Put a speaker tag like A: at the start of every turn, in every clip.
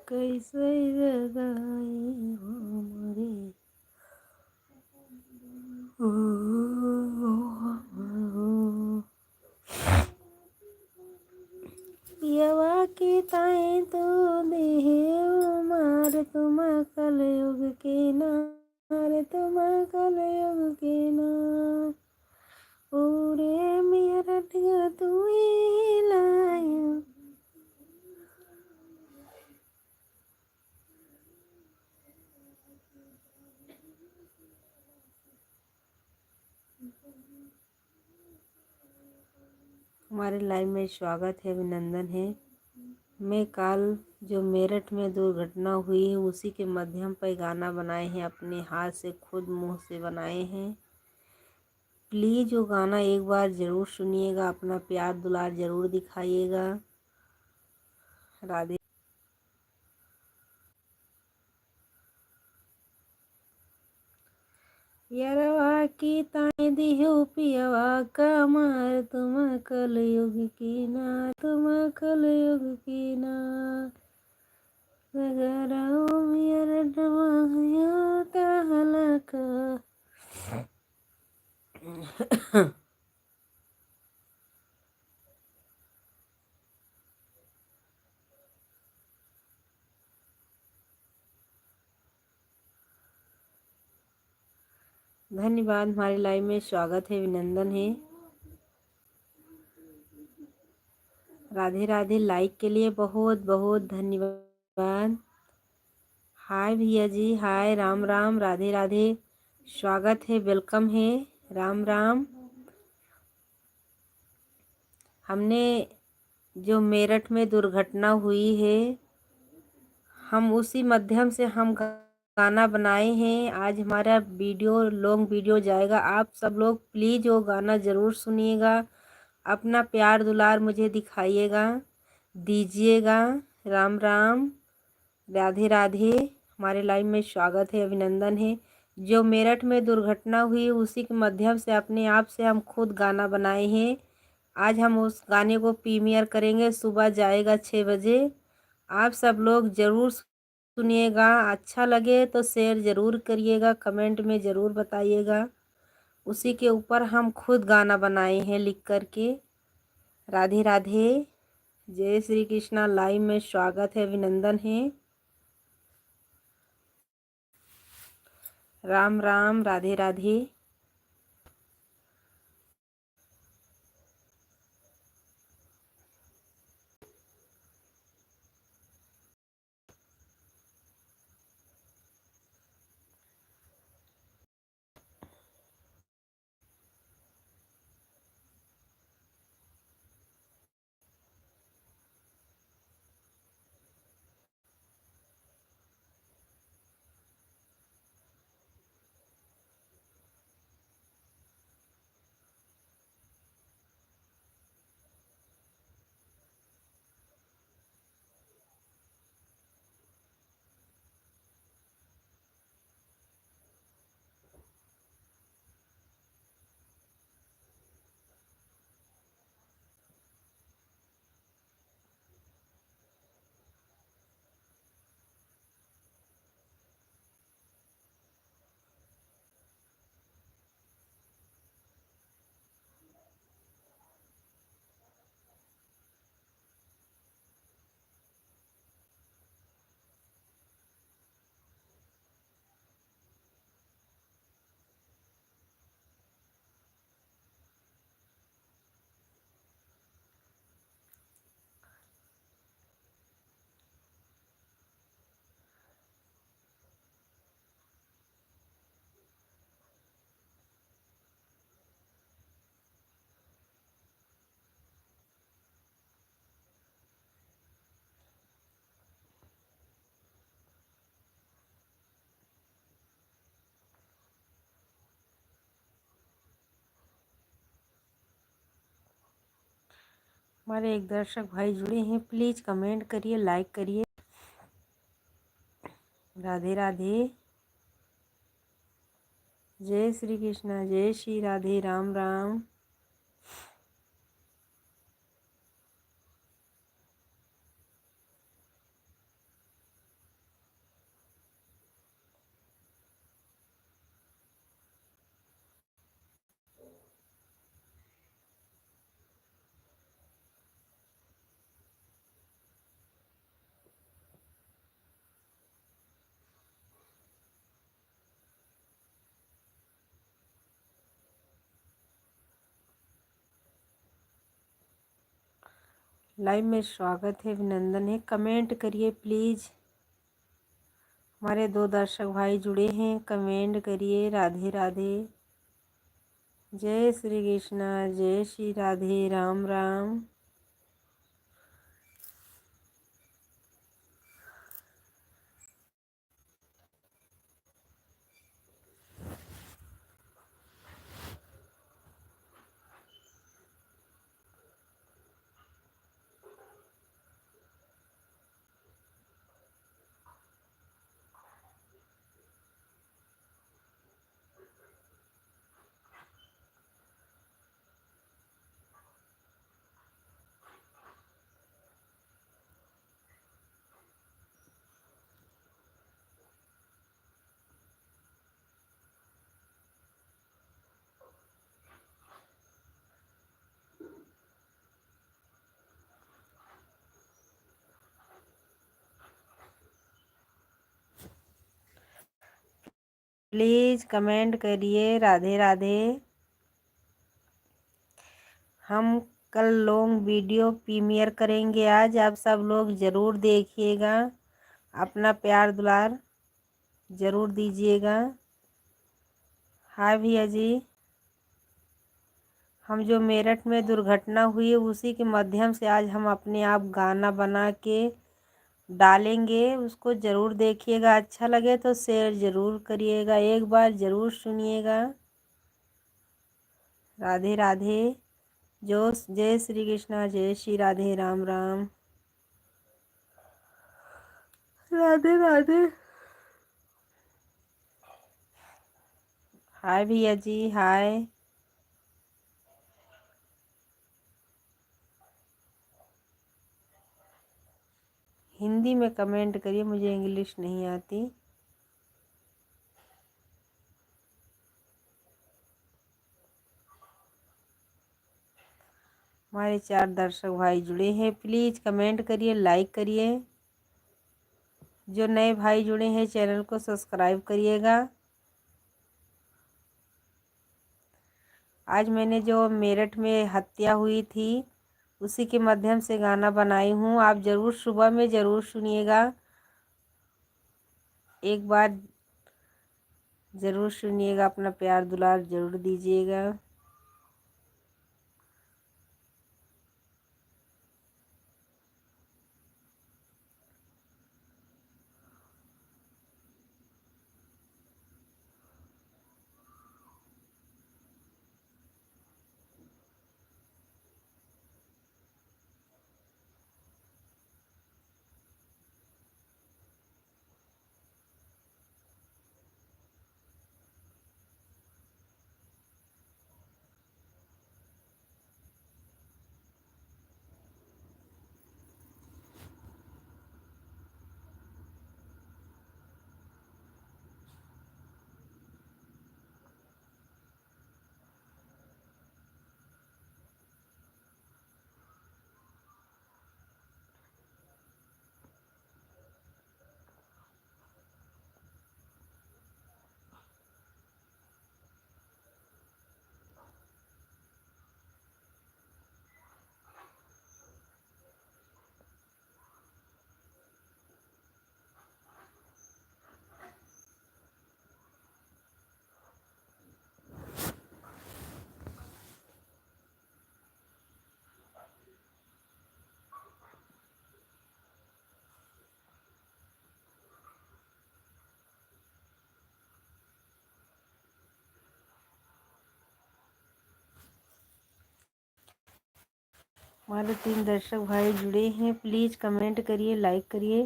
A: कैसे जगाई हो मोरे ओ, पियवा के ताए तो देहे उमार तुम कलयुग के नार तुम कलयुग के नार पूरे मेरठ तू ही लाया। हमारे लाइव में स्वागत है, अभिनंदन है। मैं कल जो मेरठ में दुर्घटना हुई है उसी के माध्यम पर गाना बनाए हैं, अपने हाथ से खुद मुंह से बनाए हैं। प्लीज़ वो गाना एक बार ज़रूर सुनिएगा, अपना प्यार दुलार ज़रूर दिखाइएगा। राधे। यरवा की ताए दिहो पियवा कमर तुम कलयुग की ना तुम कलयुग की ना नगराओ मेरठ महयो तहलका। धन्यवाद, हमारे लाइव में स्वागत है, अभिनंदन है। राधे राधे। लाइक के लिए बहुत बहुत धन्यवाद। हाय भैया जी, हाय, राम राम, राधे राधे। स्वागत है, वेलकम है, राम राम। हमने जो मेरठ में दुर्घटना हुई है हम उसी माध्यम से हम गाना बनाए हैं। आज हमारा वीडियो लॉन्ग वीडियो जाएगा। आप सब लोग प्लीज़ वो गाना ज़रूर सुनिएगा, अपना प्यार दुलार मुझे दिखाइएगा, दीजिएगा। राम राम, राधे राधे। हमारे लाइव में स्वागत है, अभिनंदन है। जो मेरठ में दुर्घटना हुई उसी के माध्यम से अपने आप से हम खुद गाना बनाए हैं। आज हम उस गाने को प्रीमियर करेंगे, सुबह जाएगा 6 बजे। आप सब लोग ज़रूर सुनिएगा। अच्छा लगे तो शेयर ज़रूर करिएगा, कमेंट में ज़रूर बताइएगा। उसी के ऊपर हम खुद गाना बनाए हैं लिख कर के। राधे राधे, जय श्री कृष्णा। लाइव में स्वागत है, अभिनंदन है। राम राम, राधे राधे। हमारे एक दर्शक भाई जुड़े हैं, प्लीज़ कमेंट करिए, लाइक करिए। राधे राधे, जय श्री कृष्णा, जय श्री राधे, राम राम। लाइव में स्वागत है, अभिनंदन है। कमेंट करिए प्लीज़। हमारे 2 दर्शक भाई जुड़े हैं, कमेंट करिए। राधे राधे, जय श्री कृष्णा, जय श्री राधे, राम राम। प्लीज़ कमेंट करिए। राधे राधे। हम कल लॉन्ग वीडियो प्रीमियर करेंगे आज, आप सब लोग ज़रूर देखिएगा। अपना प्यार दुलार ज़रूर दीजिएगा। हाय भैया जी। हम जो मेरठ में दुर्घटना हुई है उसी के माध्यम से आज हम अपने आप गाना बना के डालेंगे, उसको ज़रूर देखिएगा। अच्छा लगे तो शेयर ज़रूर करिएगा, एक बार ज़रूर सुनिएगा। राधे राधे, जो जय श्री कृष्णा, जय श्री राधे, राम राम। राधे राधे। हाय भैया जी, हाय। हिंदी में कमेंट करिए, मुझे इंग्लिश नहीं आती। हमारे 4 दर्शक भाई जुड़े हैं, प्लीज़ कमेंट करिए, लाइक करिए। जो नए भाई जुड़े हैं चैनल को सब्सक्राइब करिएगा। आज मैंने जो मेरठ में हत्या हुई थी उसी के माध्यम से गाना बनाई हूँ, आप ज़रूर सुबह में ज़रूर सुनिएगा, एक बार ज़रूर सुनिएगा। अपना प्यार दुलार ज़रूर दीजिएगा। हमारे 3 दर्शक भाई जुड़े हैं, प्लीज़ कमेंट करिए, लाइक करिए।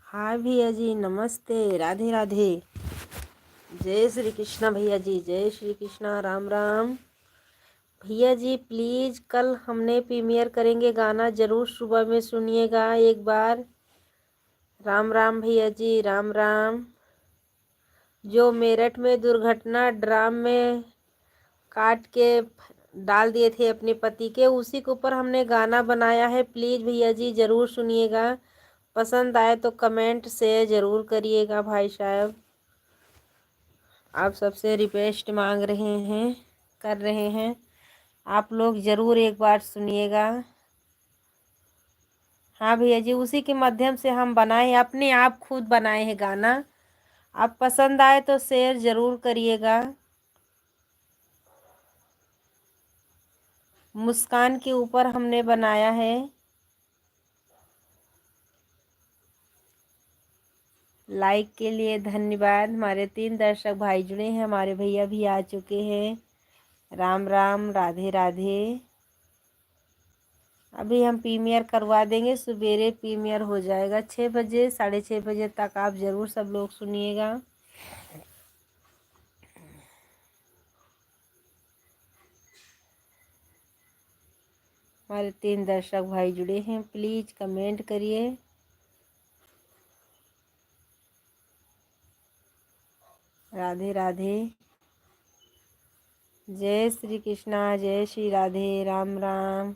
A: हाय भैया जी, नमस्ते, राधे राधे, जय श्री कृष्णा भैया जी, जय श्री कृष्णा, राम राम। भैया जी प्लीज़ कल हमने प्रीमियर करेंगे गाना, ज़रूर सुबह में सुनिएगा एक बार। राम राम भैया जी, राम राम। जो मेरठ में दुर्घटना ड्राम में काट के डाल दिए थे अपने पति के, उसी के ऊपर हमने गाना बनाया है, प्लीज़ भैया जी ज़रूर सुनिएगा। पसंद आए तो कमेंट शेयर ज़रूर करिएगा भाई साहब। आप सबसे रिक्वेस्ट मांग रहे हैं, कर रहे हैं, आप लोग ज़रूर एक बार सुनिएगा। हाँ भैया जी, उसी के माध्यम से हम बनाए, अपने आप खुद बनाए हैं गाना। आप पसंद आए तो शेयर ज़रूर करिएगा। मुस्कान के ऊपर हमने बनाया है। लाइक के लिए धन्यवाद। हमारे 3 दर्शक भाई जुड़े हैं, हमारे भैया भी आ चुके हैं। राम राम, राधे राधे। अभी हम प्रीमियर करवा देंगे, सवेरे प्रीमियर हो जाएगा 6 बजे, 6:30 बजे तक। आप ज़रूर सब लोग सुनिएगा। हमारे 3 दर्शक भाई जुड़े हैं, प्लीज़ कमेंट करिए। राधे राधे। जय श्री कृष्णा, जय श्री राधे, राम राम।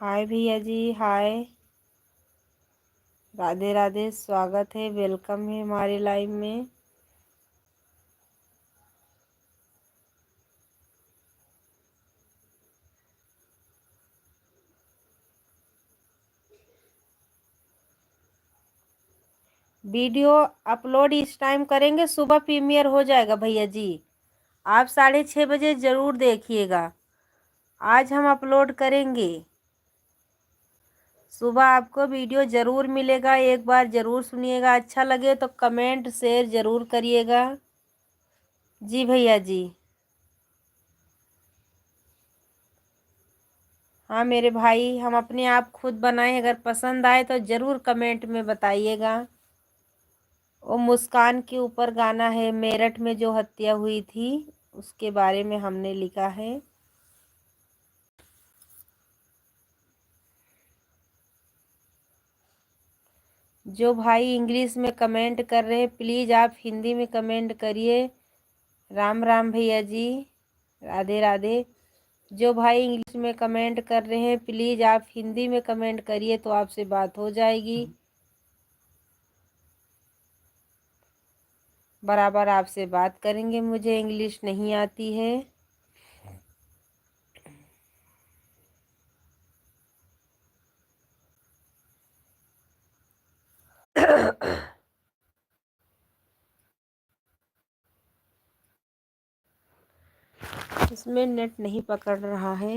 A: हाय भैया जी, हाय। राधे राधे, स्वागत है, वेलकम है हमारे लाइव में। वीडियो अपलोड इस टाइम करेंगे, सुबह प्रीमियर हो जाएगा भैया जी। आप 6:30 बजे ज़रूर देखिएगा। आज हम अपलोड करेंगे, सुबह आपको वीडियो ज़रूर मिलेगा। एक बार ज़रूर सुनिएगा, अच्छा लगे तो कमेंट शेयर ज़रूर करिएगा। जी भैया जी। हाँ मेरे भाई, हम अपने आप खुद बनाए, अगर पसंद आए तो ज़रूर कमेंट में बताइएगा। वो मुस्कान के ऊपर गाना है, मेरठ में जो हत्या हुई थी उसके बारे में हमने लिखा है। जो भाई इंग्लिश में कमेंट कर रहे हैं, प्लीज़ आप हिंदी में कमेंट करिए। राम राम भैया जी, राधे राधे। जो भाई इंग्लिश में कमेंट कर रहे हैं, प्लीज़ आप हिंदी में कमेंट करिए तो आपसे बात हो जाएगी। बराबर आपसे बात करेंगे, मुझे इंग्लिश नहीं आती है। इसमें नेट नहीं पकड़ रहा है।